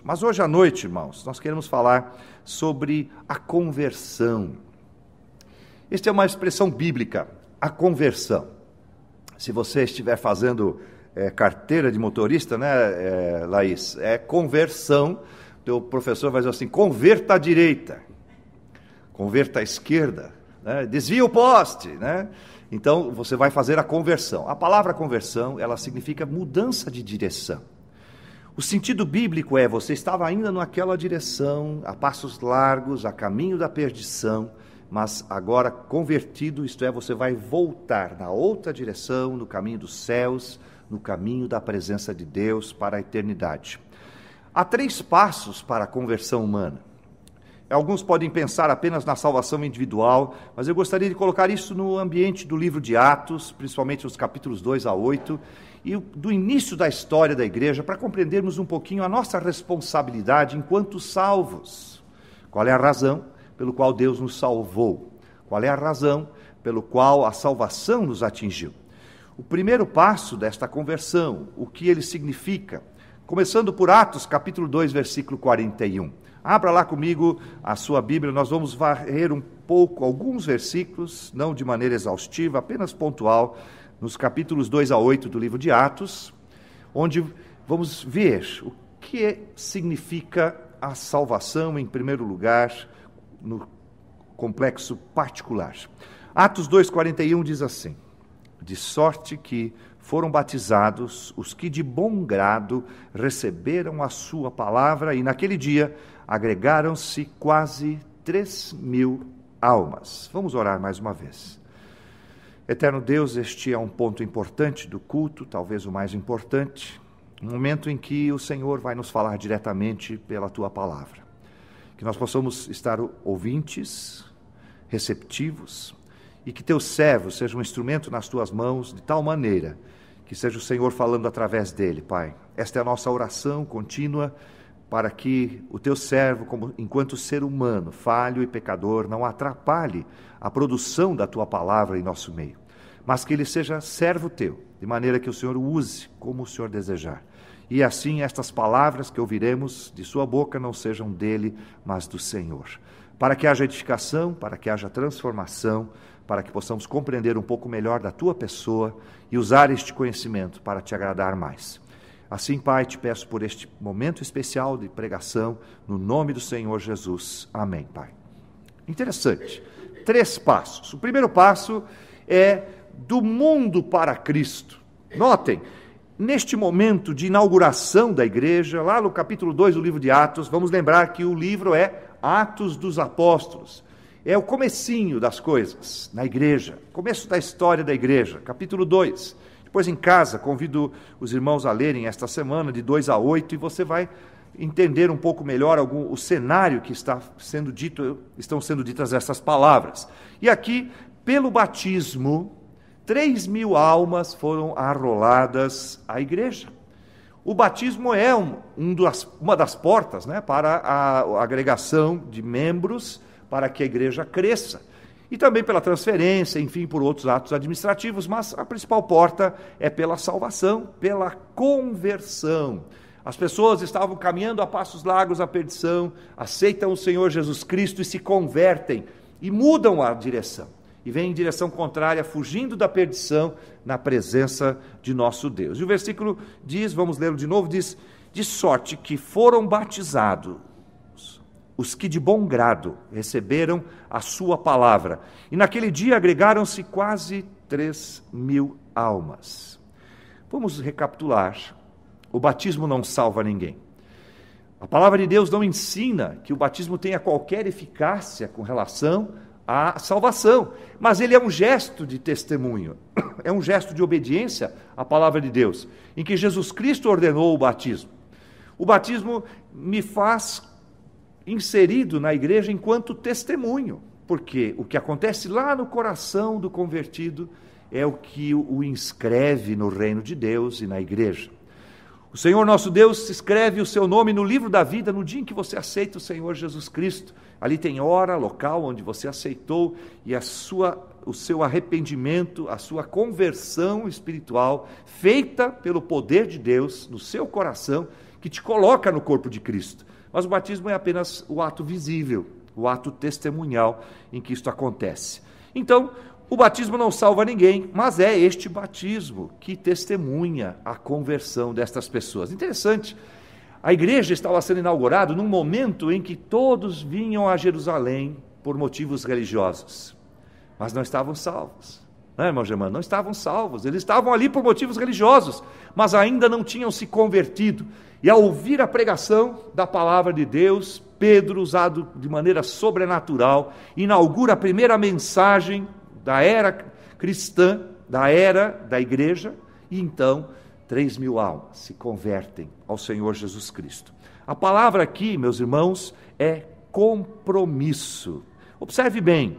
Mas hoje à noite, irmãos, nós queremos falar sobre a conversão. Esta é uma expressão bíblica, a conversão. Se você estiver fazendo carteira de motorista, né, Laís? É conversão. O professor vai dizer assim, converta à direita, converta à esquerda, né? Desvia o poste, né? Então, você vai fazer a conversão. A palavra conversão, ela significa mudança de direção. O sentido bíblico é, você estava ainda naquela direção, a passos largos, a caminho da perdição, mas agora convertido, isto é, você vai voltar na outra direção, no caminho dos céus, no caminho da presença de Deus para a eternidade. Há 3 passos para a conversão humana. Alguns podem pensar apenas na salvação individual, mas eu gostaria de colocar isso no ambiente do livro de Atos, principalmente os capítulos 2 a 8, e do início da história da igreja, para compreendermos um pouquinho a nossa responsabilidade enquanto salvos. Qual é a razão pelo qual Deus nos salvou? Qual é a razão pelo qual a salvação nos atingiu? O primeiro passo desta conversão, o que ele significa? Começando por Atos, capítulo 2, versículo 41. Abra lá comigo a sua Bíblia, nós vamos varrer um pouco, alguns versículos, não de maneira exaustiva, apenas pontual, nos capítulos 2 a 8 do livro de Atos, onde vamos ver o que significa a salvação, em primeiro lugar, no complexo particular. Atos 2,41 diz assim, de sorte que foram batizados os que de bom grado receberam a sua palavra, e naquele dia agregaram-se quase 3.000 almas. Vamos orar mais uma vez. Eterno Deus, este é um ponto importante do culto, talvez o mais importante, um momento em que o Senhor vai nos falar diretamente pela Tua palavra. Que nós possamos estar ouvintes, receptivos, e que Teus servos sejam um instrumento nas Tuas mãos, de tal maneira que seja o Senhor falando através dele, Pai. Esta é a nossa oração contínua, para que o Teu servo, enquanto ser humano, falho e pecador, não atrapalhe a produção da Tua palavra em nosso meio, mas que ele seja servo Teu, de maneira que o Senhor o use como o Senhor desejar. E assim estas palavras que ouviremos de Sua boca não sejam dele, mas do Senhor. Para que haja edificação, para que haja transformação, para que possamos compreender um pouco melhor da Tua pessoa e usar este conhecimento para Te agradar mais. Assim, Pai, te peço por este momento especial de pregação, no nome do Senhor Jesus. Amém, Pai. Interessante. 3 passos. O primeiro passo é do mundo para Cristo. Notem, neste momento de inauguração da igreja, lá no capítulo 2 do livro de Atos, vamos lembrar que o livro é Atos dos Apóstolos. É o comecinho das coisas na igreja, começo da história da igreja, capítulo 2. Depois em casa, convido os irmãos a lerem esta semana, de 2 a 8, e você vai entender um pouco melhor o cenário que estão sendo ditas essas palavras. E aqui, pelo batismo, 3.000 almas foram arroladas à igreja. O batismo é uma das portas, né, para a agregação de membros, para que a igreja cresça. E também pela transferência, enfim, por outros atos administrativos, mas a principal porta é pela salvação, pela conversão. As pessoas estavam caminhando a passos largos à perdição, aceitam o Senhor Jesus Cristo e se convertem, e mudam a direção, e vêm em direção contrária, fugindo da perdição, na presença de nosso Deus. E o versículo diz, vamos ler de novo, diz, de sorte que foram batizados os que de bom grado receberam a sua palavra. E naquele dia agregaram-se quase 3.000 almas. Vamos recapitular. O batismo não salva ninguém. A palavra de Deus não ensina que o batismo tenha qualquer eficácia com relação à salvação, mas ele é um gesto de testemunho, é um gesto de obediência à palavra de Deus, em que Jesus Cristo ordenou o batismo. O batismo me faz inserido na igreja enquanto testemunho, porque o que acontece lá no coração do convertido é o que o inscreve no reino de Deus e na igreja. O Senhor nosso Deus escreve o seu nome no livro da vida no dia em que você aceita o Senhor Jesus Cristo. Ali tem hora, local onde você aceitou, e o seu arrependimento, a sua conversão espiritual, feita pelo poder de Deus no seu coração, que te coloca no corpo de Cristo. Mas o batismo é apenas o ato visível, o ato testemunhal em que isto acontece. Então, o batismo não salva ninguém, mas é este batismo que testemunha a conversão destas pessoas. Interessante, a igreja estava sendo inaugurada num momento em que todos vinham a Jerusalém por motivos religiosos, mas não estavam salvos. Não, irmão Germano, não estavam salvos, eles estavam ali por motivos religiosos, mas ainda não tinham se convertido. E ao ouvir a pregação da palavra de Deus, Pedro, usado de maneira sobrenatural, inaugura a primeira mensagem da era cristã, da era da igreja, e então 3.000 almas se convertem ao Senhor Jesus Cristo. A palavra aqui, meus irmãos, é compromisso. Observe bem,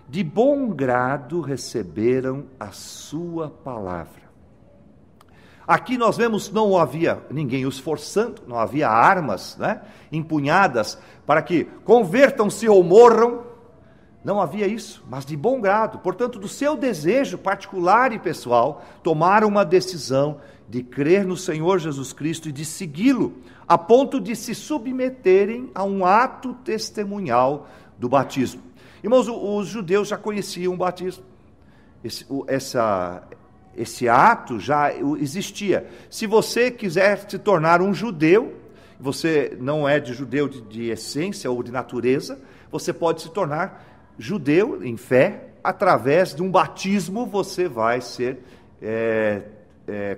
de bom grado receberam a sua palavra. Aqui nós vemos, não havia ninguém os forçando, não havia armas, empunhadas para que convertam-se ou morram. Não havia isso, mas de bom grado, portanto, do seu desejo particular e pessoal, tomaram uma decisão de crer no Senhor Jesus Cristo e de segui-lo, a ponto de se submeterem a um ato testemunhal do batismo. Irmãos, os judeus já conheciam o batismo, esse ato já existia. Se você quiser se tornar um judeu, você não é de judeu de essência ou de natureza, você pode se tornar judeu em fé, através de um batismo você vai ser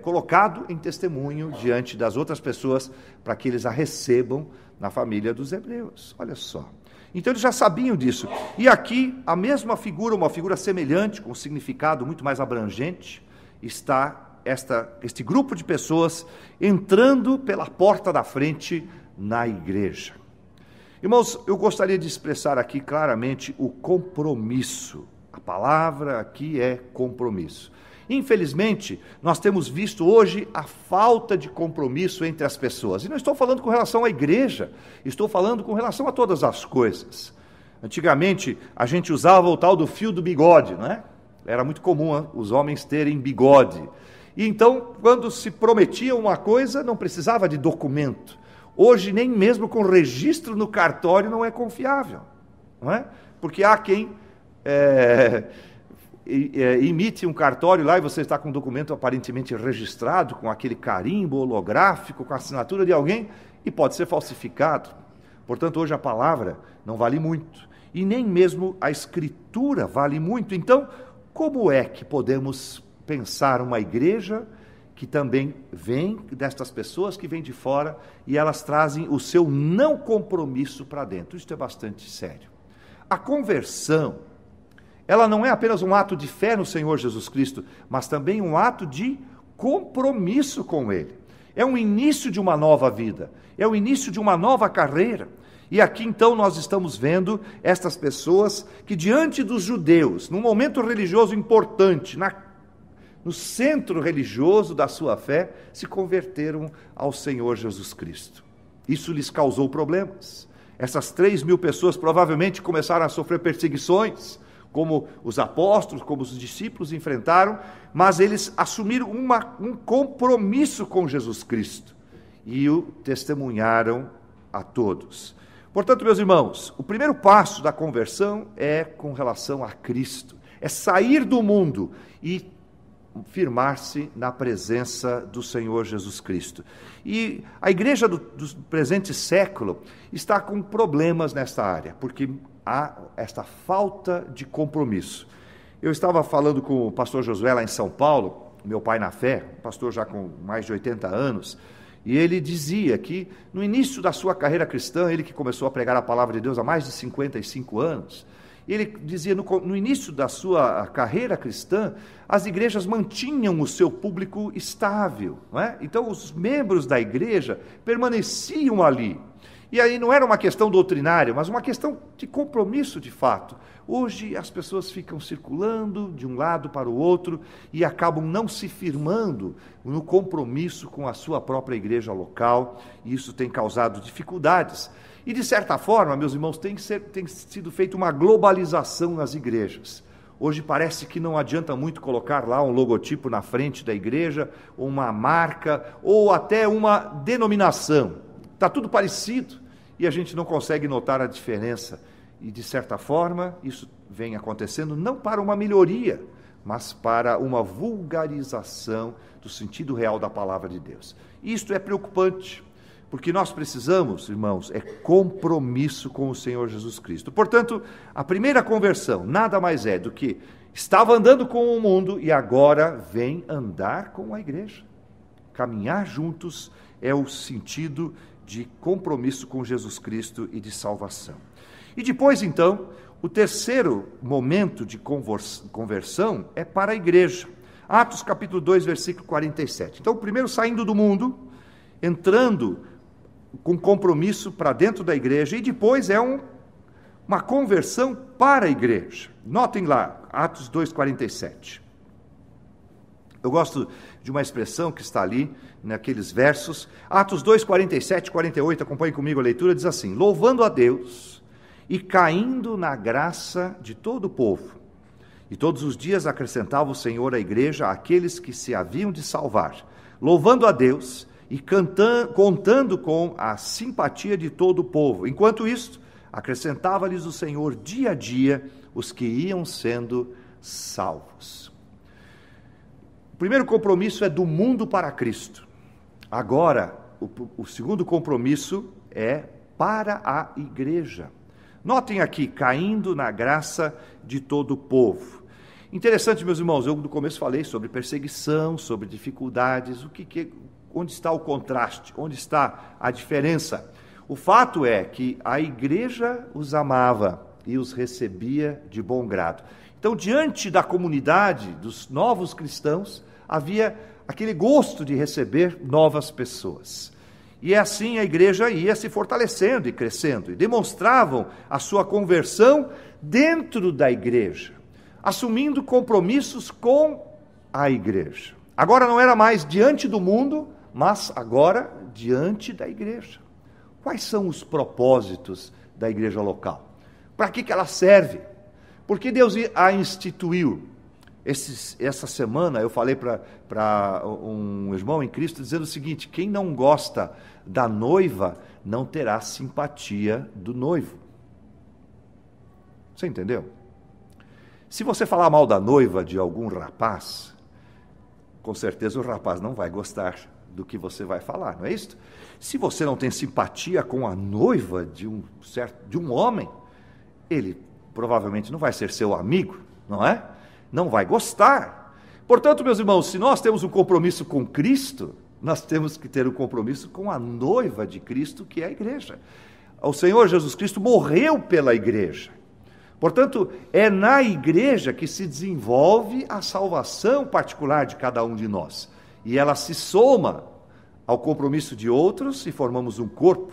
colocado em testemunho diante das outras pessoas, para que eles a recebam na família dos hebreus. Olha só. Então eles já sabiam disso. E aqui a mesma figura, uma figura semelhante, com um significado muito mais abrangente, está este grupo de pessoas entrando pela porta da frente na igreja. Irmãos, eu gostaria de expressar aqui claramente o compromisso. A palavra aqui é compromisso. Infelizmente, nós temos visto hoje a falta de compromisso entre as pessoas. E não estou falando com relação à igreja, estou falando com relação a todas as coisas. Antigamente, a gente usava o tal do fio do bigode, não é? Era muito comum os homens terem bigode. E então, quando se prometia uma coisa, não precisava de documento. Hoje, nem mesmo com registro no cartório não é confiável, não é? Porque há quem imite um cartório lá e você está com um documento aparentemente registrado, com aquele carimbo holográfico, com a assinatura de alguém, e pode ser falsificado. Portanto, hoje a palavra não vale muito, e nem mesmo a escritura vale muito. Então, como é que podemos pensar uma igreja que também vem destas pessoas que vêm de fora e elas trazem o seu não compromisso para dentro? Isso é bastante sério. A conversão, ela não é apenas um ato de fé no Senhor Jesus Cristo, mas também um ato de compromisso com Ele. É um início de uma nova vida, é o início de uma nova carreira. E aqui então nós estamos vendo estas pessoas que diante dos judeus, num momento religioso importante, no centro religioso da sua fé, se converteram ao Senhor Jesus Cristo. Isso lhes causou problemas. Essas 3.000 pessoas provavelmente começaram a sofrer perseguições, como os apóstolos, como os discípulos enfrentaram, mas eles assumiram um compromisso com Jesus Cristo e o testemunharam a todos. Portanto, meus irmãos, o primeiro passo da conversão é com relação a Cristo, é sair do mundo e firmar-se na presença do Senhor Jesus Cristo. E a igreja do presente século está com problemas nesta área, porque há esta falta de compromisso. Eu estava falando com o pastor Josué lá em São Paulo, meu pai na fé, pastor já com mais de 80 anos, e ele dizia que no início da sua carreira cristã, ele que começou a pregar a palavra de Deus há mais de 55 anos, ele dizia, no início da sua carreira cristã, as igrejas mantinham o seu público estável, não é? Então os membros da igreja permaneciam ali. E aí não era uma questão doutrinária, mas uma questão de compromisso de fato. Hoje as pessoas ficam circulando de um lado para o outro e acabam não se firmando no compromisso com a sua própria igreja local, e isso tem causado dificuldades. E de certa forma, meus irmãos, tem sido feita uma globalização nas igrejas. Hoje parece que não adianta muito colocar lá um logotipo na frente da igreja, uma marca ou até uma denominação. Está tudo parecido e a gente não consegue notar a diferença. E, de certa forma, isso vem acontecendo não para uma melhoria, mas para uma vulgarização do sentido real da palavra de Deus. Isto é preocupante, porque nós precisamos, irmãos, é compromisso com o Senhor Jesus Cristo. Portanto, a primeira conversão nada mais é do que estava andando com o mundo e agora vem andar com a igreja. Caminhar juntos é o sentido de compromisso com Jesus Cristo e de salvação. E depois, então, o terceiro momento de conversão é para a igreja. Atos capítulo 2, versículo 47. Então, primeiro saindo do mundo, entrando com compromisso para dentro da igreja, e depois é uma conversão para a igreja. Notem lá, Atos 2, 47. Eu gosto de uma expressão que está ali, naqueles versos. Atos 2, 47 e 48, acompanhe comigo a leitura, diz assim: louvando a Deus e caindo na graça de todo o povo. E todos os dias acrescentava o Senhor à igreja aqueles que se haviam de salvar, louvando a Deus e contando com a simpatia de todo o povo. Enquanto isto, acrescentava-lhes o Senhor dia a dia os que iam sendo salvos. O primeiro compromisso é do mundo para Cristo. Agora, o segundo compromisso é para a igreja. Notem aqui, caindo na graça de todo o povo. Interessante, meus irmãos, eu no começo falei sobre perseguição, sobre dificuldades, onde está o contraste, onde está a diferença? O fato é que a igreja os amava e os recebia de bom grado. Então, diante da comunidade dos novos cristãos, havia aquele gosto de receber novas pessoas. E assim a igreja ia se fortalecendo e crescendo, e demonstravam a sua conversão dentro da igreja, assumindo compromissos com a igreja. Agora não era mais diante do mundo, mas agora diante da igreja. Quais são os propósitos da igreja local? Para que ela serve? Por que Deus a instituiu? Essa semana eu falei para um irmão em Cristo dizendo o seguinte: quem não gosta da noiva não terá simpatia do noivo. Você entendeu? Se você falar mal da noiva de algum rapaz, com certeza o rapaz não vai gostar do que você vai falar, não é isso? Se você não tem simpatia com a noiva de um homem, ele provavelmente não vai ser seu amigo, não é? Não vai gostar. Portanto, meus irmãos, se nós temos um compromisso com Cristo, nós temos que ter um compromisso com a noiva de Cristo, que é a igreja. O Senhor Jesus Cristo morreu pela igreja. Portanto, é na igreja que se desenvolve a salvação particular de cada um de nós. E ela se soma ao compromisso de outros e formamos um corpo.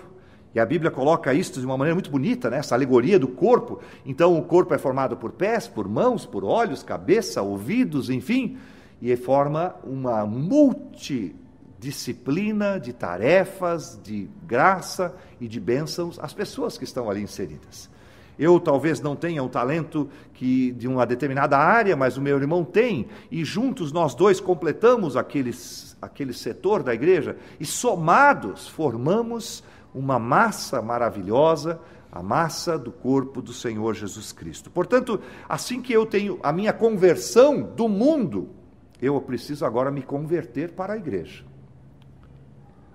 E a Bíblia coloca isso de uma maneira muito bonita, né? Essa alegoria do corpo. Então, o corpo é formado por pés, por mãos, por olhos, cabeça, ouvidos, enfim. E forma uma multidisciplina de tarefas, de graça e de bênçãos às pessoas que estão ali inseridas. Eu talvez não tenha o talento de uma determinada área, mas o meu irmão tem. E juntos nós dois completamos aquele setor da igreja. E somados formamos uma massa maravilhosa, a massa do corpo do Senhor Jesus Cristo. Portanto, assim que eu tenho a minha conversão do mundo, eu preciso agora me converter para a igreja.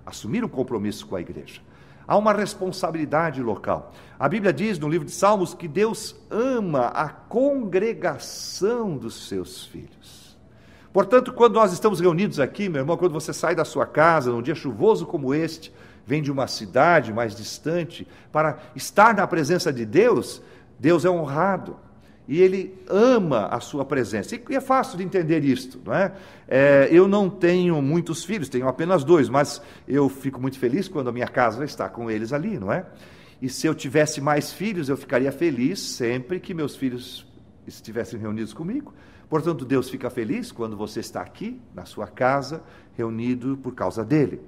Assumir um compromisso com a igreja. Há uma responsabilidade local. A Bíblia diz no livro de Salmos que Deus ama a congregação dos seus filhos. Portanto, quando nós estamos reunidos aqui, meu irmão, quando você sai da sua casa, num dia chuvoso como este, vem de uma cidade mais distante, para estar na presença de Deus, Deus é honrado. E Ele ama a sua presença. E é fácil de entender isto, não é? Eu não tenho muitos filhos, tenho apenas 2, mas eu fico muito feliz quando a minha casa está com eles ali, não é? E se eu tivesse mais filhos, eu ficaria feliz sempre que meus filhos estivessem reunidos comigo. Portanto, Deus fica feliz quando você está aqui, na sua casa, reunido por causa dele.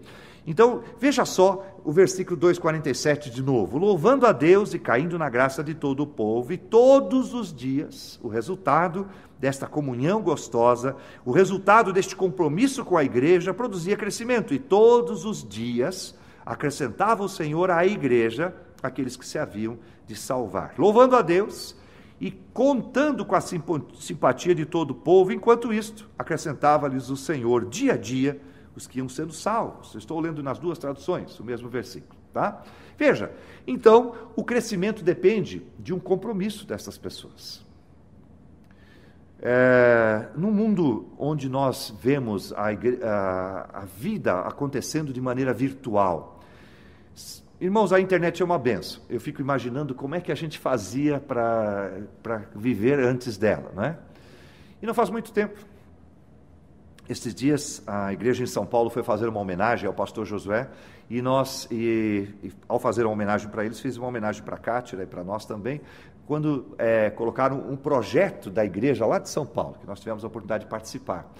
Então, veja só o versículo 2:47 de novo. Louvando a Deus e caindo na graça de todo o povo, e todos os dias, o resultado desta comunhão gostosa, o resultado deste compromisso com a igreja, produzia crescimento, e todos os dias acrescentava o Senhor à igreja aqueles que se haviam de salvar. Louvando a Deus e contando com a simpatia de todo o povo, enquanto isto, acrescentava-lhes o Senhor dia a dia os que iam sendo salvos. Eu estou lendo nas duas traduções o mesmo versículo, tá? Veja, então, o crescimento depende de um compromisso dessas pessoas. Num mundo onde nós vemos a vida acontecendo de maneira virtual, irmãos, a internet é uma benção. Eu fico imaginando como é que a gente fazia para viver antes dela, não é? E não faz muito tempo. Estes dias, a igreja em São Paulo foi fazer uma homenagem ao pastor Josué, e ao fazer uma homenagem para eles, fiz uma homenagem para a Cátira e para nós também, quando colocaram um projeto da igreja lá de São Paulo, que nós tivemos a oportunidade de participar.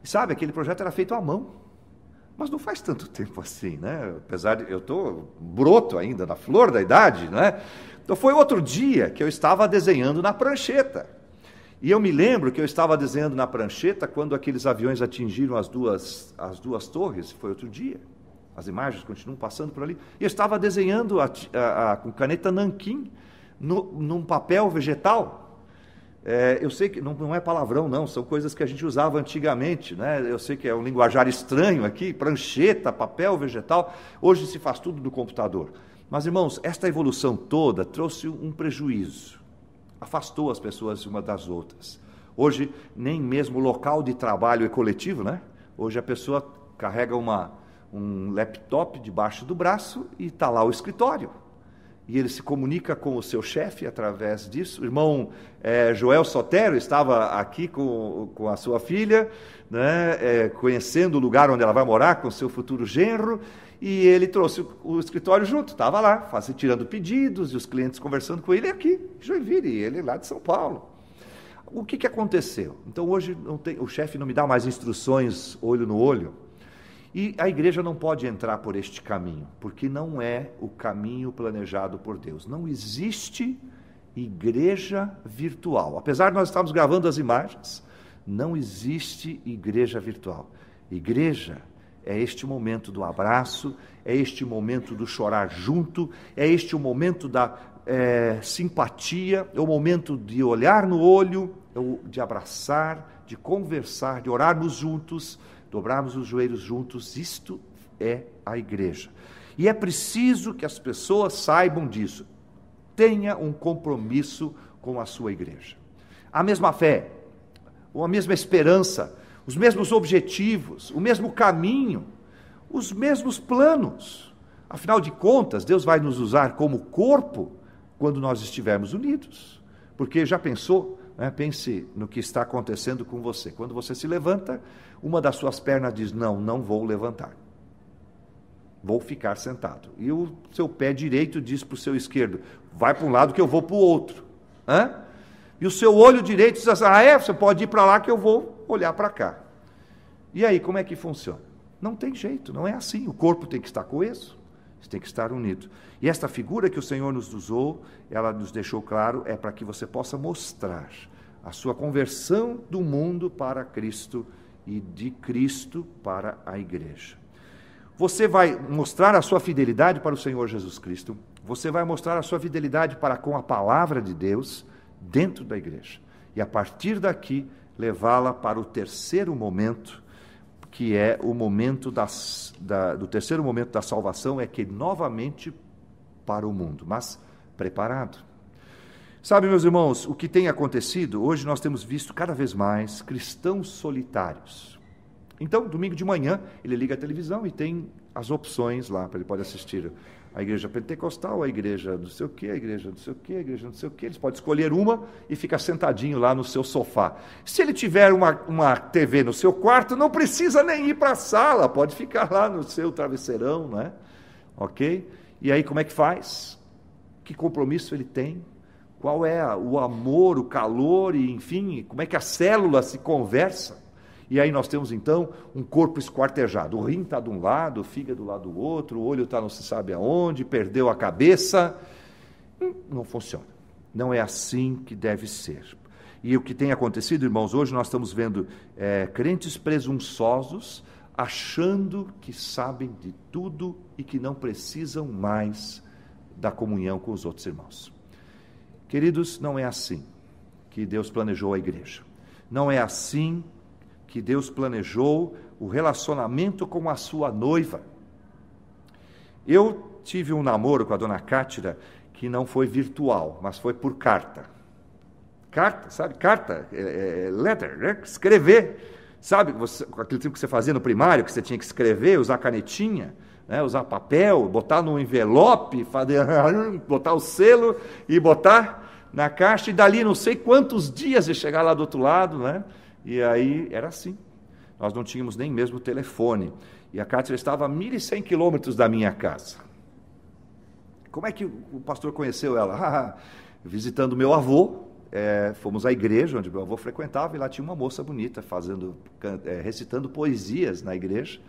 E sabe, aquele projeto era feito à mão, mas não faz tanto tempo assim, né? Apesar de eu estou broto ainda, na flor da idade, né? Então foi outro dia que eu estava desenhando na prancheta. E eu me lembro que eu estava desenhando na prancheta quando aqueles aviões atingiram as duas torres, foi outro dia. As imagens continuam passando por ali. E eu estava desenhando com caneta nanquim num papel vegetal. Eu sei que não é palavrão, não, são coisas que a gente usava antigamente, né? Eu sei que é um linguajar estranho aqui, prancheta, papel vegetal. Hoje se faz tudo no computador. Mas, irmãos, esta evolução toda trouxe um prejuízo. Afastou as pessoas uma das outras. Hoje, nem mesmo o local de trabalho é coletivo, né? Hoje a pessoa carrega um laptop debaixo do braço e está lá o escritório. E ele se comunica com o seu chefe através disso. O irmão Joel Sotero estava aqui com a sua filha, né? Conhecendo o lugar onde ela vai morar com o seu futuro genro, e ele trouxe o escritório junto, estava lá, tirando pedidos, e os clientes conversando com ele aqui, em Joinville, e ele lá de São Paulo. O que aconteceu? Então hoje o chefe não me dá mais instruções olho no olho, e a igreja não pode entrar por este caminho, porque não é o caminho planejado por Deus. Não existe igreja virtual. Apesar de nós estarmos gravando as imagens, não existe igreja virtual. Igreja é este momento do abraço, é este momento do chorar junto, é este o momento da simpatia, é o momento de olhar no olho, de abraçar, de conversar, de orarmos juntos, dobrarmos os joelhos juntos. Isto é a igreja. E é preciso que as pessoas saibam disso. Tenha um compromisso com a sua igreja. A mesma fé, a mesma esperança, os mesmos objetivos, o mesmo caminho, os mesmos planos. Afinal de contas, Deus vai nos usar como corpo quando nós estivermos unidos. Porque já pensou, né? Pense no que está acontecendo com você. Quando você se levanta, uma das suas pernas diz: não vou levantar. Vou ficar sentado. E o seu pé direito diz para o seu esquerdo: vai para um lado que eu vou para o outro. E o seu olho direito diz assim: você pode ir para lá que eu vou olhar para cá. E aí, como é que funciona? Não tem jeito, não é assim. O corpo tem que estar coeso, tem que estar unido. E esta figura que o Senhor nos usou, ela nos deixou claro, é para que você possa mostrar a sua conversão do mundo para Cristo e de Cristo para a igreja. Você vai mostrar a sua fidelidade para o Senhor Jesus Cristo, você vai mostrar a sua fidelidade para com a palavra de Deus dentro da igreja. E a partir daqui, levá-la para o terceiro momento, que é o momento do terceiro momento da salvação, é que novamente para o mundo, mas preparado. Sabe, meus irmãos, o que tem acontecido? Hoje nós temos visto cada vez mais cristãos solitários. Então, domingo de manhã, ele liga a televisão e tem as opções lá, ele pode assistir a igreja pentecostal, a igreja não sei o quê, a igreja não sei o quê, a igreja não sei o quê. Eles podem escolher uma e ficar sentadinho lá no seu sofá. Se ele tiver uma TV no seu quarto, não precisa nem ir para a sala, pode ficar lá no seu travesseirão, né? Ok? E aí como é que faz? Que compromisso ele tem? Qual é o amor, o calor, e enfim, como é que a célula se conversa? E aí nós temos então um corpo esquartejado. O rim está de um lado, o fígado do lado do outro, o olho está não se sabe aonde, perdeu a cabeça. Não funciona. Não é assim que deve ser. E o que tem acontecido, irmãos, hoje nós estamos vendo crentes presunçosos, achando que sabem de tudo e que não precisam mais da comunhão com os outros irmãos. Queridos, não é assim que Deus planejou a igreja. Não é assim que Deus planejou o relacionamento com a sua noiva. Eu tive um namoro com a dona Cátira que não foi virtual, mas foi por carta. Carta, sabe? Carta, letter, né? Escrever. Sabe, aquele tempo que você fazia no primário, que você tinha que escrever, usar canetinha, né? Usar papel, botar no envelope, botar o selo e botar na caixa, e dali não sei quantos dias de chegar lá do outro lado, né? E aí era assim. Nós não tínhamos nem mesmo telefone. E a Cátria estava a 1.100 quilômetros da minha casa. Como é que o pastor conheceu ela? Visitando meu avô, fomos à igreja onde meu avô frequentava, e lá tinha uma moça bonita recitando poesias na igreja,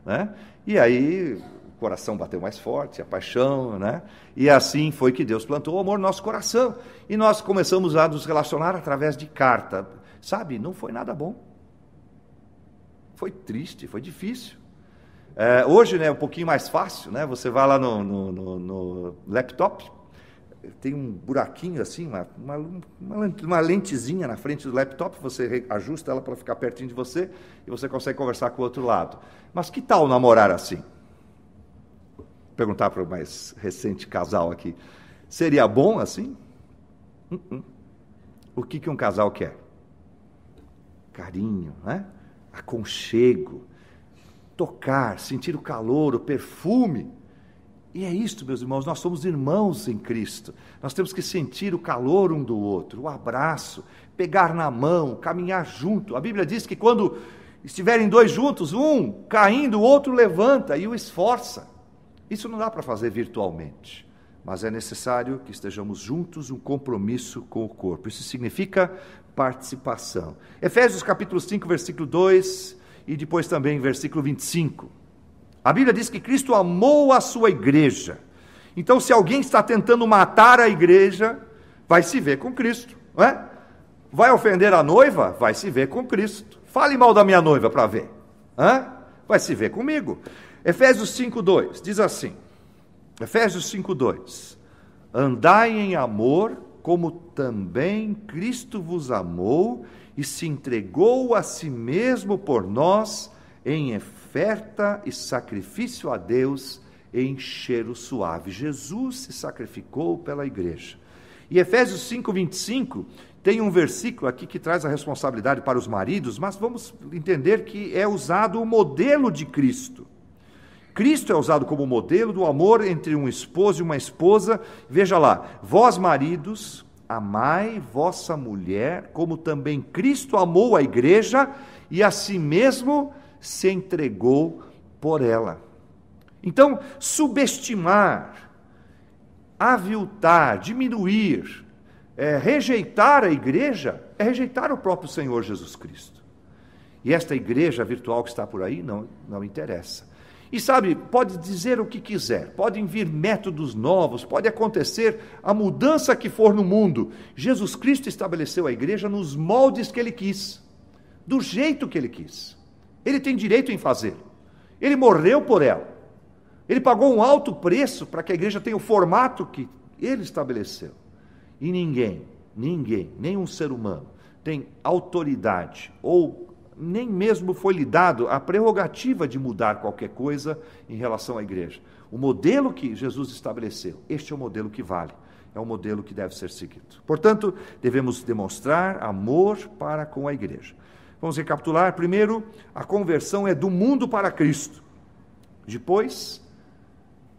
né? E aí o coração bateu mais forte, a paixão, né? E assim foi que Deus plantou o amor no nosso coração, e nós começamos a nos relacionar através de carta. Sabe, não foi nada bom, foi triste, foi difícil. Hoje, né, é um pouquinho mais fácil, né? Você vai lá no laptop, tem um buraquinho assim, uma lentezinha na frente do laptop, você ajusta ela para ficar pertinho de você e você consegue conversar com o outro lado. Mas que tal namorar assim? Vou perguntar para o mais recente casal aqui. Seria bom assim? O que um casal quer? Carinho, né? Aconchego, tocar, sentir o calor, o perfume. E é isto, meus irmãos, nós somos irmãos em Cristo. Nós temos que sentir o calor um do outro, o abraço, pegar na mão, caminhar junto. A Bíblia diz que quando estiverem dois juntos, um caindo, o outro levanta e o esforça. Isso não dá para fazer virtualmente, mas é necessário que estejamos juntos, um compromisso com o corpo. Isso significa participação. Efésios capítulo 5, versículo 2 e depois também versículo 25. A Bíblia diz que Cristo amou a sua igreja. Então, se alguém está tentando matar a igreja, vai se ver com Cristo, não é? Vai ofender a noiva? Vai se ver com Cristo. Fale mal da minha noiva para ver. Vai se ver comigo. Efésios 5:2 diz assim, Efésios 5:2, andai em amor, como também Cristo vos amou e se entregou a si mesmo por nós, em oferta e sacrifício a Deus, em cheiro suave. Jesus se sacrificou pela igreja. E Efésios 5:25 tem um versículo aqui que traz a responsabilidade para os maridos, mas vamos entender que é usado o modelo de Cristo. Cristo é usado como modelo do amor entre um esposo e uma esposa. Veja lá, vós maridos, amai vossa mulher, como também Cristo amou a igreja e a si mesmo se entregou por ela. Então, subestimar, aviltar, diminuir, rejeitar a igreja, é rejeitar o próprio Senhor Jesus Cristo. E esta igreja virtual que está por aí não interessa. E sabe, pode dizer o que quiser, podem vir métodos novos, pode acontecer a mudança que for no mundo. Jesus Cristo estabeleceu a igreja nos moldes que Ele quis, do jeito que Ele quis. Ele tem direito em fazer. Ele morreu por ela. Ele pagou um alto preço para que a igreja tenha o formato que Ele estabeleceu. E ninguém, nenhum ser humano tem autoridade ou nem mesmo foi lhe dado a prerrogativa de mudar qualquer coisa em relação à igreja. O modelo que Jesus estabeleceu, este é o modelo que vale, é o modelo que deve ser seguido. Portanto, devemos demonstrar amor para com a igreja. Vamos recapitular. Primeiro, a conversão é do mundo para Cristo. Depois,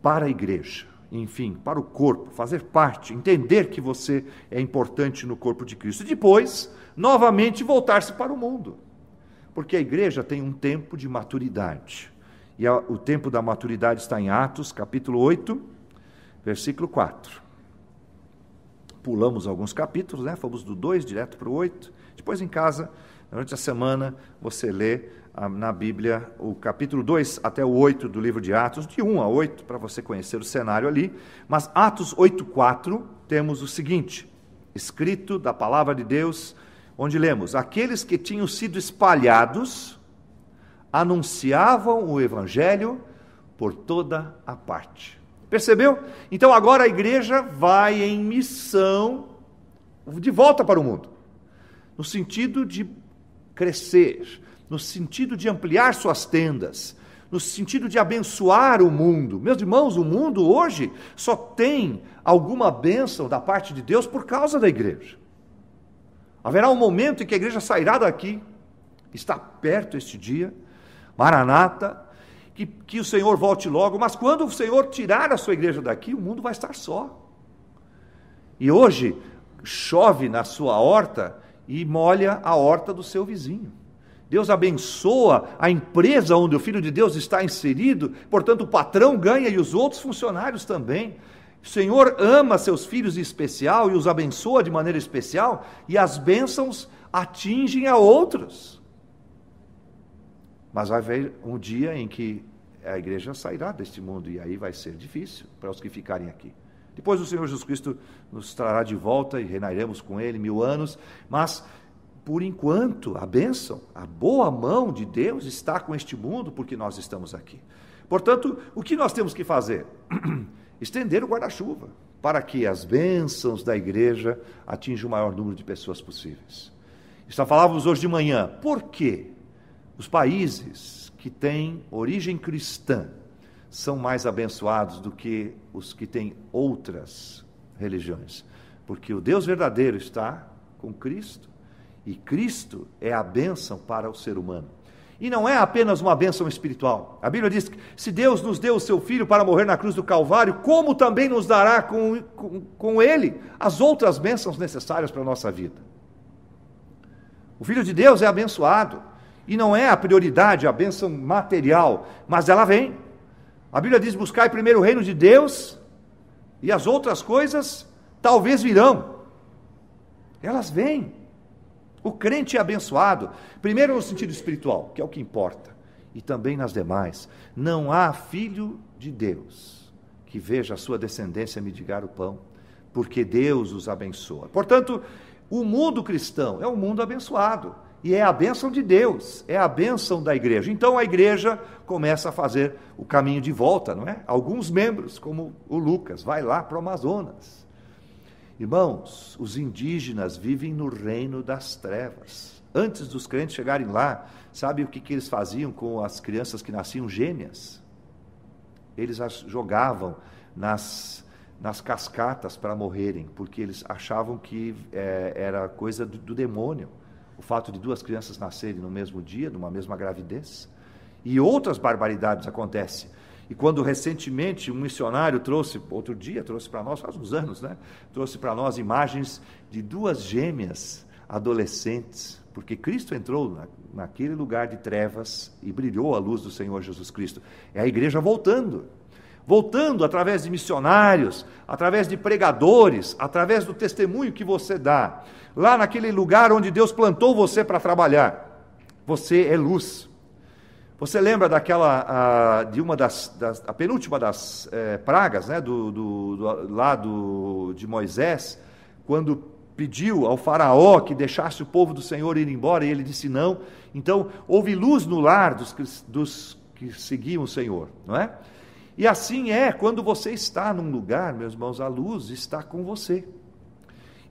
para a igreja. Enfim, para o corpo, fazer parte, entender que você é importante no corpo de Cristo. Depois, novamente, voltar-se para o mundo. Porque a igreja tem um tempo de maturidade. E o tempo da maturidade está em Atos, capítulo 8, versículo 4. pulamos alguns capítulos, né? Fomos do 2 direto para o 8. Depois em casa, durante a semana, você lê na Bíblia o capítulo 2 até o 8 do livro de Atos, de 1 a 8, para você conhecer o cenário ali. Mas Atos 8:4, temos o seguinte, escrito da palavra de Deus, onde lemos: aqueles que tinham sido espalhados anunciavam o evangelho por toda a parte. Percebeu? Então agora a igreja vai em missão de volta para o mundo, no sentido de crescer, no sentido de ampliar suas tendas, no sentido de abençoar o mundo. Meus irmãos, o mundo hoje só tem alguma bênção da parte de Deus por causa da igreja. Haverá um momento em que a igreja sairá daqui, está perto este dia, Maranata, que o Senhor volte logo, mas quando o Senhor tirar a sua igreja daqui, o mundo vai estar só. E hoje chove na sua horta e molha a horta do seu vizinho. Deus abençoa a empresa onde o Filho de Deus está inserido, portanto o patrão ganha e os outros funcionários também. O Senhor ama seus filhos em especial e os abençoa de maneira especial, e as bênçãos atingem a outros. Mas vai haver um dia em que a igreja sairá deste mundo, e aí vai ser difícil para os que ficarem aqui. Depois o Senhor Jesus Cristo nos trará de volta e reinaremos com Ele 1000 anos, mas por enquanto a bênção, a boa mão de Deus está com este mundo, porque nós estamos aqui. Portanto, o que nós temos que fazer? Estender o guarda-chuva, para que as bênçãos da igreja atinjam o maior número de pessoas possíveis. Falávamos hoje de manhã, por quê? Os países que têm origem cristã são mais abençoados do que os que têm outras religiões, porque o Deus verdadeiro está com Cristo, e Cristo é a bênção para o ser humano. E não é apenas uma bênção espiritual. A Bíblia diz que se Deus nos deu o seu Filho para morrer na cruz do Calvário, como também nos dará com Ele as outras bênçãos necessárias para a nossa vida. O Filho de Deus é abençoado, e não é a prioridade a bênção material, mas ela vem. A Bíblia diz: buscai primeiro o reino de Deus, e as outras coisas talvez virão. Elas vêm. O crente é abençoado, primeiro no sentido espiritual, que é o que importa, e também nas demais. Não há filho de Deus que veja a sua descendência mendigar o pão, porque Deus os abençoa. Portanto, o mundo cristão é um mundo abençoado, e é a bênção de Deus, é a bênção da igreja. Então a igreja começa a fazer o caminho de volta, não é? Alguns membros, como o Lucas, vai lá para o Amazonas. Irmãos, os indígenas vivem no reino das trevas. Antes dos crentes chegarem lá, sabe o que eles faziam com as crianças que nasciam gêmeas? Eles as jogavam nas cascatas para morrerem, porque eles achavam que era coisa do demônio, o fato de 2 crianças nascerem no mesmo dia, numa mesma gravidez. E outras barbaridades acontecem. E quando recentemente um missionário trouxe para nós, faz uns anos, né? Trouxe para nós imagens de 2 gêmeas adolescentes, porque Cristo entrou naquele lugar de trevas e brilhou a luz do Senhor Jesus Cristo. É a igreja voltando através de missionários, através de pregadores, através do testemunho que você dá, lá naquele lugar onde Deus plantou você para trabalhar. Você é luz. Você lembra a penúltima das pragas, né, de Moisés, quando pediu ao faraó que deixasse o povo do Senhor ir embora, e ele disse não. Então, houve luz no lar dos que seguiam o Senhor, não é? E assim é quando você está num lugar, meus irmãos, a luz está com você.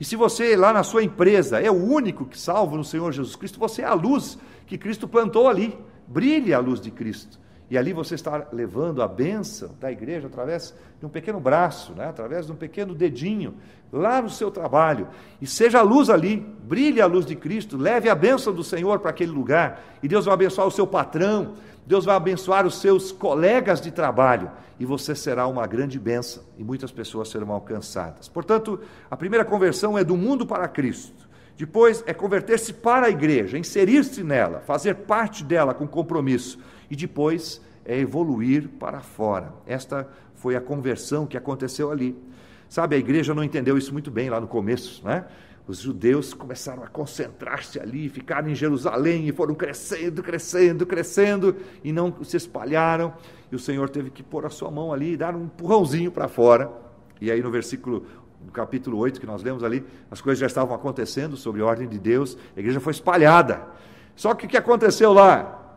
E se você lá na sua empresa é o único que salvo no Senhor Jesus Cristo, você é a luz que Cristo plantou ali. Brilhe a luz de Cristo, e ali você está levando a bênção da igreja através de um pequeno braço, né? Através de um pequeno dedinho, lá no seu trabalho, e seja a luz ali, brilhe a luz de Cristo, leve a bênção do Senhor para aquele lugar, e Deus vai abençoar o seu patrão, Deus vai abençoar os seus colegas de trabalho, e você será uma grande bênção, e muitas pessoas serão alcançadas. Portanto, a primeira conversão é do mundo para Cristo. Depois é converter-se para a igreja, inserir-se nela, fazer parte dela com compromisso. E depois é evoluir para fora. Esta foi a conversão que aconteceu ali. Sabe, a igreja não entendeu isso muito bem lá no começo, né? Os judeus começaram a concentrar-se ali, ficaram em Jerusalém e foram crescendo, crescendo, crescendo e não se espalharam. E o Senhor teve que pôr a sua mão ali e dar um empurrãozinho para fora. E aí no capítulo 8 que nós lemos ali, as coisas já estavam acontecendo sob a ordem de Deus, a igreja foi espalhada. Só que o que aconteceu lá?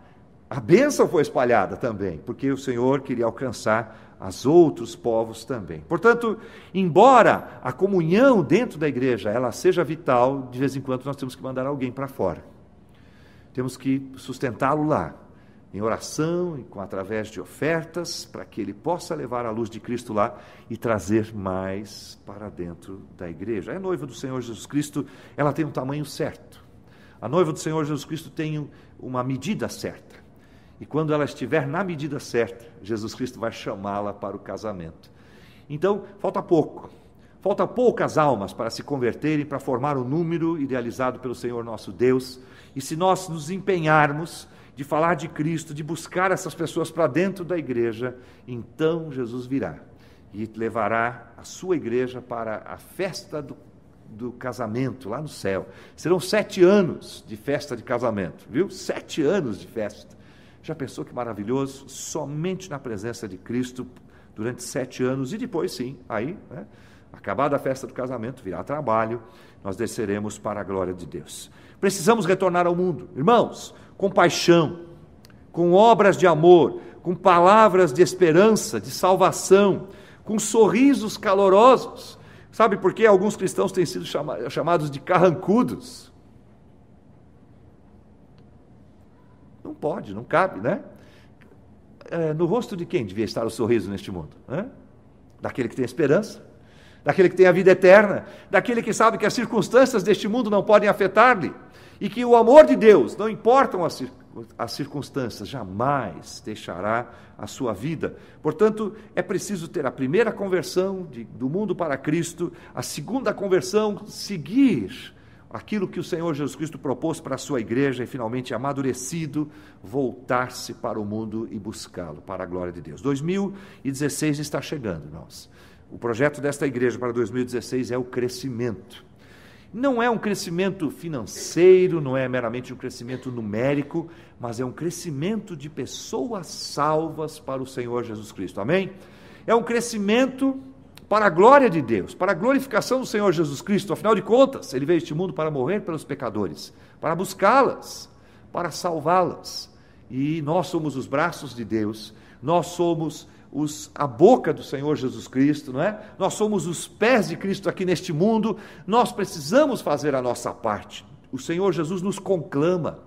A bênção foi espalhada também, porque o Senhor queria alcançar os outros povos também. Portanto, embora a comunhão dentro da igreja ela seja vital, de vez em quando nós temos que mandar alguém para fora. Temos que sustentá-lo lá, em oração, através de ofertas, para que ele possa levar a luz de Cristo lá e trazer mais para dentro da igreja. A noiva do Senhor Jesus Cristo, ela tem um tamanho certo. A noiva do Senhor Jesus Cristo tem uma medida certa. E quando ela estiver na medida certa, Jesus Cristo vai chamá-la para o casamento. Então, falta poucas almas para se converterem, para formar o número idealizado pelo Senhor nosso Deus. E se nós nos empenharmos de falar de Cristo, de buscar essas pessoas para dentro da igreja, então Jesus virá e levará a sua igreja para a festa do casamento lá no céu. Serão 7 anos de festa de casamento, viu? 7 anos de festa. Já pensou que maravilhoso? Somente na presença de Cristo durante 7 anos e depois sim, aí, né, acabada a festa do casamento, virá trabalho, nós desceremos para a glória de Deus. Precisamos retornar ao mundo, irmãos, com paixão, com obras de amor, com palavras de esperança, de salvação, com sorrisos calorosos. Sabe por que alguns cristãos têm sido chamados de carrancudos? Não pode, não cabe, né? No rosto de quem devia estar o sorriso neste mundo? Daquele que tem esperança, daquele que tem a vida eterna, daquele que sabe que as circunstâncias deste mundo não podem afetar-lhe, e que o amor de Deus, não importam as circunstâncias, jamais deixará a sua vida. Portanto, é preciso ter a primeira conversão do mundo para Cristo, a segunda conversão, seguir aquilo que o Senhor Jesus Cristo propôs para a sua igreja e finalmente amadurecido, voltar-se para o mundo e buscá-lo para a glória de Deus. 2016 está chegando, irmãos. O projeto desta igreja para 2016 é o crescimento. Não é um crescimento financeiro, não é meramente um crescimento numérico, mas é um crescimento de pessoas salvas para o Senhor Jesus Cristo. Amém? É um crescimento para a glória de Deus, para a glorificação do Senhor Jesus Cristo. Afinal de contas, Ele veio a este mundo para morrer pelos pecadores, para buscá-las, para salvá-las. E nós somos os braços de Deus, nós somos a boca do Senhor Jesus Cristo, não é? Nós somos os pés de Cristo aqui neste mundo, nós precisamos fazer a nossa parte. O Senhor Jesus nos conclama.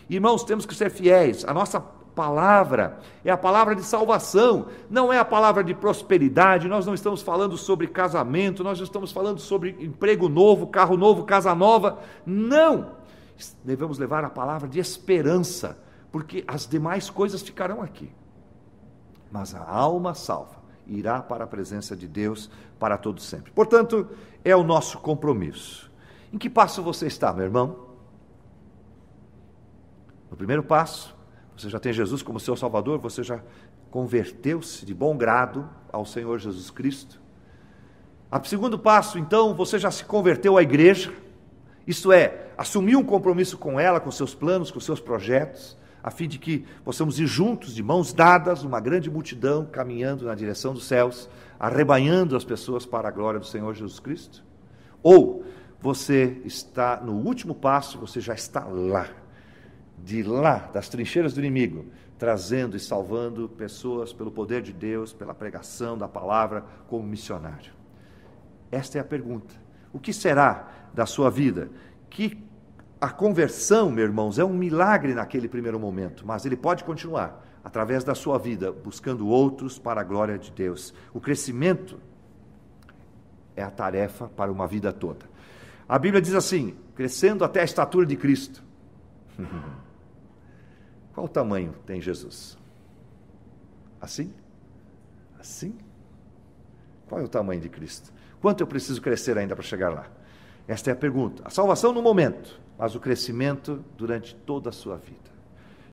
Irmãos, temos que ser fiéis. A nossa palavra é a palavra de salvação, não é a palavra de prosperidade. Nós não estamos falando sobre casamento, nós não estamos falando sobre emprego novo, carro novo, casa nova. Não! Devemos levar a palavra de esperança, porque as demais coisas ficarão aqui. Mas a alma salva irá para a presença de Deus para todo sempre. Portanto, é o nosso compromisso. Em que passo você está, meu irmão? No primeiro passo, você já tem Jesus como seu Salvador, você já converteu-se de bom grado ao Senhor Jesus Cristo. O segundo passo, então, você já se converteu à igreja, isto é, assumiu um compromisso com ela, com seus planos, com seus projetos, a fim de que possamos ir juntos, de mãos dadas, uma grande multidão, caminhando na direção dos céus, arrebanhando as pessoas para a glória do Senhor Jesus Cristo? Ou você está no último passo, você já está lá, das trincheiras do inimigo, trazendo e salvando pessoas pelo poder de Deus, pela pregação da palavra, como missionário? Esta é a pergunta. O que será da sua vida? A conversão, meus irmãos, é um milagre naquele primeiro momento, mas ele pode continuar através da sua vida, buscando outros para a glória de Deus. O crescimento é a tarefa para uma vida toda. A Bíblia diz assim, crescendo até a estatura de Cristo. Qual tamanho tem Jesus? Assim? Assim? Qual é o tamanho de Cristo? Quanto eu preciso crescer ainda para chegar lá? Esta é a pergunta. A salvação no momento, mas o crescimento durante toda a sua vida.